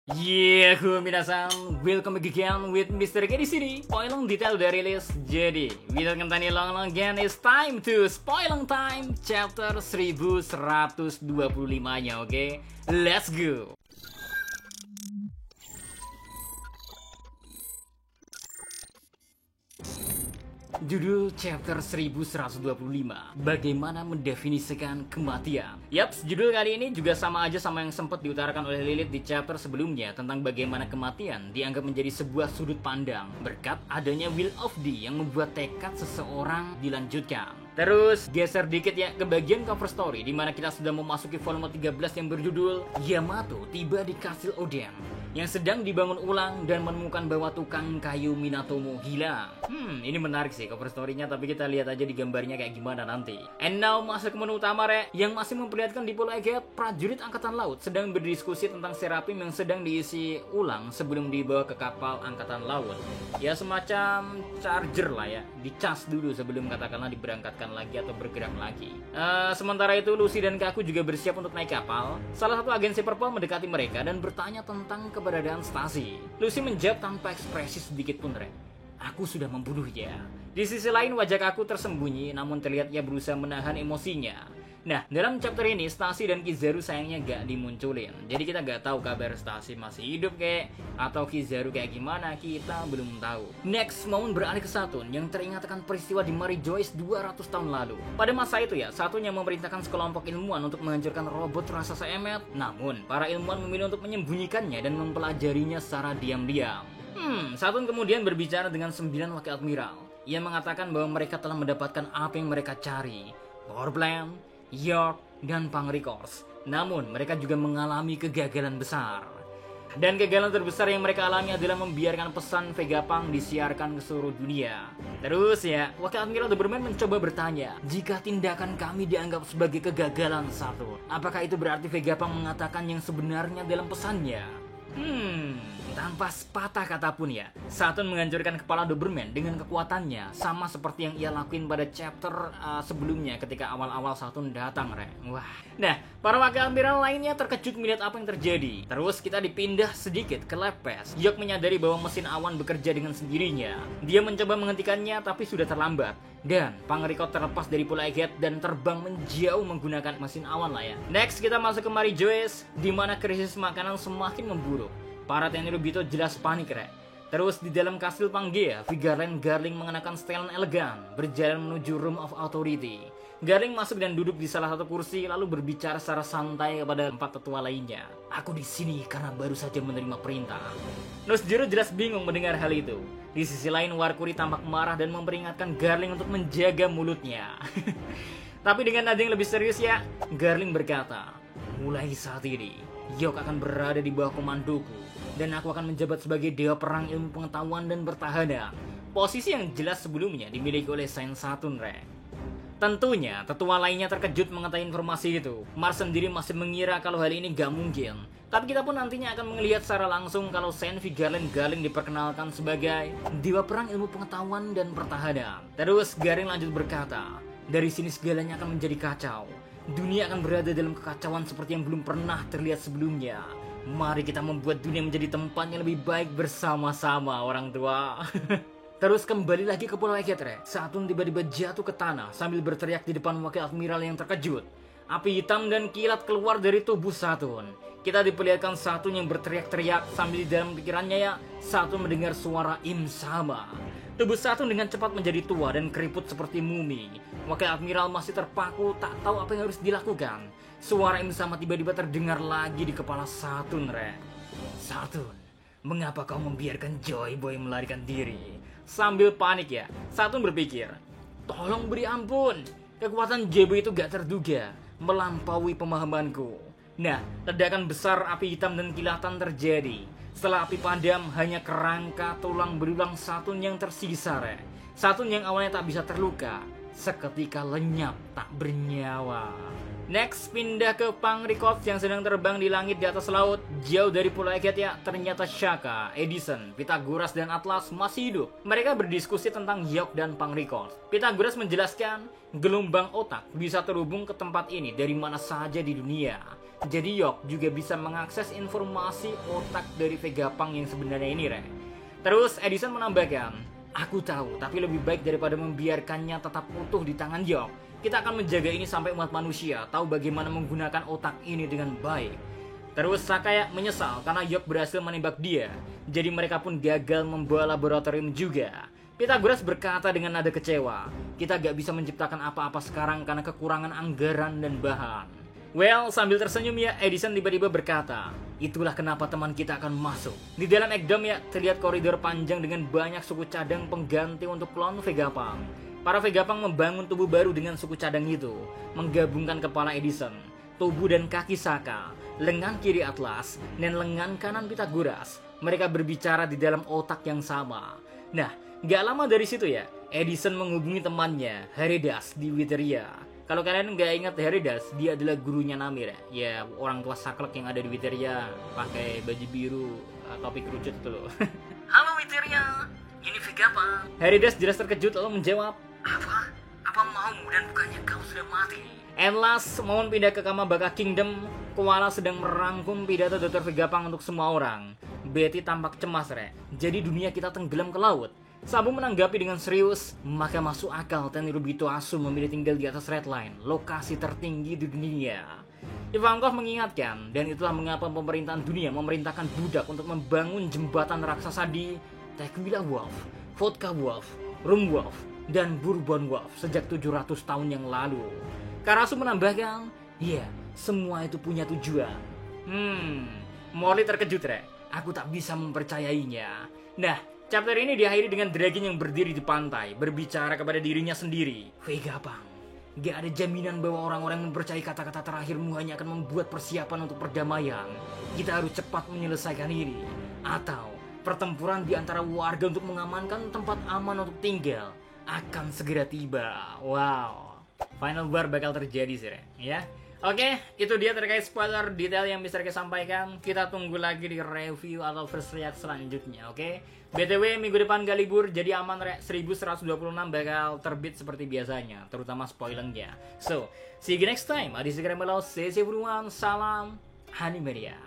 Minasan, welcome back again with Mr. K di sini. Spoiling detail udah rilis. Jadi, without any long again, it's time to Spoiling Time chapter 1125-nya, oke? Let's go. Judul chapter 1125, bagaimana mendefinisikan kematian. Yaps, judul kali ini juga sama aja sama yang sempat diutarakan oleh Lilith di chapter sebelumnya tentang bagaimana kematian dianggap menjadi sebuah sudut pandang berkat adanya Will of D yang membuat tekad seseorang dilanjutkan. Terus geser dikit ya ke bagian cover story di mana kita sudah memasuki volume 13 yang berjudul Yamato tiba di Kastil Oden yang sedang dibangun ulang dan menemukan bahwa tukang kayu Minatomo hilang. Ini menarik sih cover story-nya, tapi kita lihat aja di gambarnya kayak gimana nanti. And now masuk ke menu utama yang masih memperlihatkan di Pulau Eget prajurit angkatan laut sedang berdiskusi tentang Serapim yang sedang diisi ulang sebelum dibawa ke kapal angkatan laut. Ya semacam charger lah ya, dicas dulu sebelum katakanlah diberangkatkan lagi atau bergerak lagi. Sementara itu Lucy dan Kaku juga bersiap untuk naik kapal. Salah satu agensi Purple mendekati mereka dan bertanya tentang keberadaan Stasi. Lucy menjawab tanpa ekspresi sedikit pun, "Aku sudah membunuhnya." Di sisi lain wajah Kaku tersembunyi, namun terlihat ia berusaha menahan emosinya. Nah, dalam chapter ini Stasi dan Kizaru sayangnya gak dimunculin. Jadi kita gak tahu kabar Stasi masih hidup atau Kizaru kayak gimana, kita belum tahu. Next, momen beralih ke Saturn yang teringat akan peristiwa di Mary Joyce 200 tahun lalu. Pada masa itu ya, Saturn yang memerintahkan sekelompok ilmuwan untuk menghancurkan robot raksasa Emmet. Namun, para ilmuwan memilih untuk menyembunyikannya dan mempelajarinya secara diam-diam. Saturn kemudian berbicara dengan 9 wakil admiral. Ia mengatakan bahwa mereka telah mendapatkan apa yang mereka cari. Power Plant, York, dan Pangrikors. Namun, mereka juga mengalami kegagalan besar. Dan kegagalan terbesar yang mereka alami adalah membiarkan pesan Vegapunk disiarkan ke seluruh dunia. Terus ya, Wakil Admiral Doberman mencoba bertanya, jika tindakan kami dianggap sebagai kegagalan Saturn, apakah itu berarti Vegapunk mengatakan yang sebenarnya dalam pesannya? Tanpa sepatah kata pun ya, Saturn menghancurkan kepala Doberman dengan kekuatannya, sama seperti yang ia lakuin pada chapter sebelumnya ketika awal-awal Saturn datang, Wah. Nah, para wakil admiral lainnya terkejut melihat apa yang terjadi. Terus kita dipindah sedikit ke Lepes. York menyadari bahwa mesin awan bekerja dengan sendirinya. Dia mencoba menghentikannya tapi sudah terlambat. Dan Pangrikot terlepas dari Pulau Eget dan terbang menjauh menggunakan mesin awan lah ya. Next kita masuk ke Mary Joyce, di mana krisis makanan semakin memburuk. Para Tenryubito jelas panik, Terus di dalam kastil Pangea, Vigaren Garling mengenakan setelan elegan, berjalan menuju Room of Authority. Garling masuk dan duduk di salah satu kursi, lalu berbicara secara santai kepada 4 tetua lainnya. "Aku di sini karena baru saja menerima perintah." Terus Jiro jelas bingung mendengar hal itu. Di sisi lain, Warkuri tampak marah dan memperingatkan Garling untuk menjaga mulutnya. Tapi dengan nada yang lebih serius ya, Garling berkata, "Mulai saat ini, York akan berada di bawah komandoku, dan aku akan menjabat sebagai dewa perang ilmu pengetahuan dan pertahanan." Posisi yang jelas sebelumnya dimiliki oleh Saint Saturn, Tentunya, tetua lainnya terkejut mengetahui informasi itu. Mars sendiri masih mengira kalau hal ini gak mungkin. Tapi kita pun nantinya akan melihat secara langsung kalau Saint Vigaren Garling diperkenalkan sebagai dewa perang ilmu pengetahuan dan pertahanan. Terus Garling lanjut berkata, "Dari sini segalanya akan menjadi kacau. Dunia akan berada dalam kekacauan seperti yang belum pernah terlihat sebelumnya. Mari kita membuat dunia menjadi tempat yang lebih baik bersama-sama, orang tua." Terus kembali lagi ke Pulau Eget, Saturn tiba-tiba jatuh ke tanah sambil berteriak di depan wakil admiral yang terkejut. Api hitam dan kilat keluar dari tubuh Saturn. Kita diperlihatkan Saturn yang berteriak-teriak sambil di dalam pikirannya ya, Saturn mendengar suara Im Sama. Tubuh Saturn dengan cepat menjadi tua dan keriput seperti mumi. Wakil admiral masih terpaku, tak tahu apa yang harus dilakukan. Suara Im Sama tiba-tiba terdengar lagi di kepala Saturn, "Saturn, mengapa kau membiarkan Joy Boy melarikan diri?" Sambil panik ya, Saturn berpikir, "Tolong beri ampun, kekuatan Joy Boy itu gak terduga, melampaui pemahamanku." Nah, ledakan besar api hitam dan kilatan terjadi. Setelah api padam, hanya kerangka tulang belulang Saturn yang tersisa, Saturn yang awalnya tak bisa terluka, seketika lenyap tak bernyawa. Next, pindah ke Pangrikot yang sedang terbang di langit di atas laut. Jauh dari Pulau Eget ya, ternyata Shaka, Edison, Pythagoras, dan Atlas masih hidup. Mereka berdiskusi tentang York dan Pangrikot. Pythagoras menjelaskan, gelombang otak bisa terhubung ke tempat ini dari mana saja di dunia. Jadi Yok juga bisa mengakses informasi otak dari Vegapunk yang sebenarnya ini, Re. Terus Edison menambahkan, aku tahu, tapi lebih baik daripada membiarkannya tetap utuh di tangan Yok. Kita akan menjaga ini sampai umat manusia tahu bagaimana menggunakan otak ini dengan baik. Terus Sakaya menyesal karena Yok berhasil menembak dia. Jadi mereka pun gagal membawa laboratorium juga. Pythagoras berkata dengan nada kecewa, kita gak bisa menciptakan apa-apa sekarang karena kekurangan anggaran dan bahan. Well, sambil tersenyum ya, Edison tiba-tiba berkata, itulah kenapa teman kita akan masuk. Di dalam Ekdom ya, terlihat koridor panjang dengan banyak suku cadang pengganti untuk klon Vegapunk. Para Vegapunk membangun tubuh baru dengan suku cadang itu, menggabungkan kepala Edison, tubuh dan kaki Saka, lengan kiri Atlas, dan lengan kanan Pythagoras. Mereka berbicara di dalam otak yang sama. Nah, gak lama dari situ ya, Edison menghubungi temannya, Heridas di Witeria. Kalau kalian nggak ingat Heridas, dia adalah gurunya Namir ya, orang tua saklek yang ada di Witeria, pakai baju biru, topi kerucut itu loh. Halo Witeria, ini Vegapunk. Heridas jelas terkejut lalu menjawab, apa maumu dan bukannya kau sudah mati? And last, momen pindah ke Kamabaka Kingdom, Koala sedang merangkum pidato Dr. Vegapunk untuk semua orang. Betty tampak cemas, Re. Jadi dunia kita tenggelam ke laut. Sabu menanggapi dengan serius, maka masuk akal Tenryubito Asu memilih tinggal di atas Red Line, lokasi tertinggi di dunia. Ivankov mengingatkan, dan itulah mengapa pemerintahan dunia memerintahkan budak untuk membangun jembatan raksasa di Tequila Wolf, Vodka Wolf, Rum Wolf, dan Bourbon Wolf sejak 700 tahun yang lalu. Karasu menambahkan, ya, semua itu punya tujuan. Morley terkejut, Re. Aku tak bisa mempercayainya. Nah, chapter ini diakhiri dengan Dragon yang berdiri di pantai, berbicara kepada dirinya sendiri. Vegapunk, gak ada jaminan bahwa orang-orang yang mempercayai kata-kata terakhirmu hanya akan membuat persiapan untuk perdamaian. Kita harus cepat menyelesaikan ini. Atau, pertempuran di antara warga untuk mengamankan tempat aman untuk tinggal akan segera tiba. Wow, final war bakal terjadi sih, ya. Oke, itu dia terkait spoiler detail yang bisa kita sampaikan. Kita tunggu lagi di review atau first react selanjutnya, oke? BTW, minggu depan gak libur, jadi aman, Re. 1126 bakal terbit seperti biasanya, terutama spoilernya. So, see you next time. Adi Segera Melau, see you everyone. Salam Hanimedia.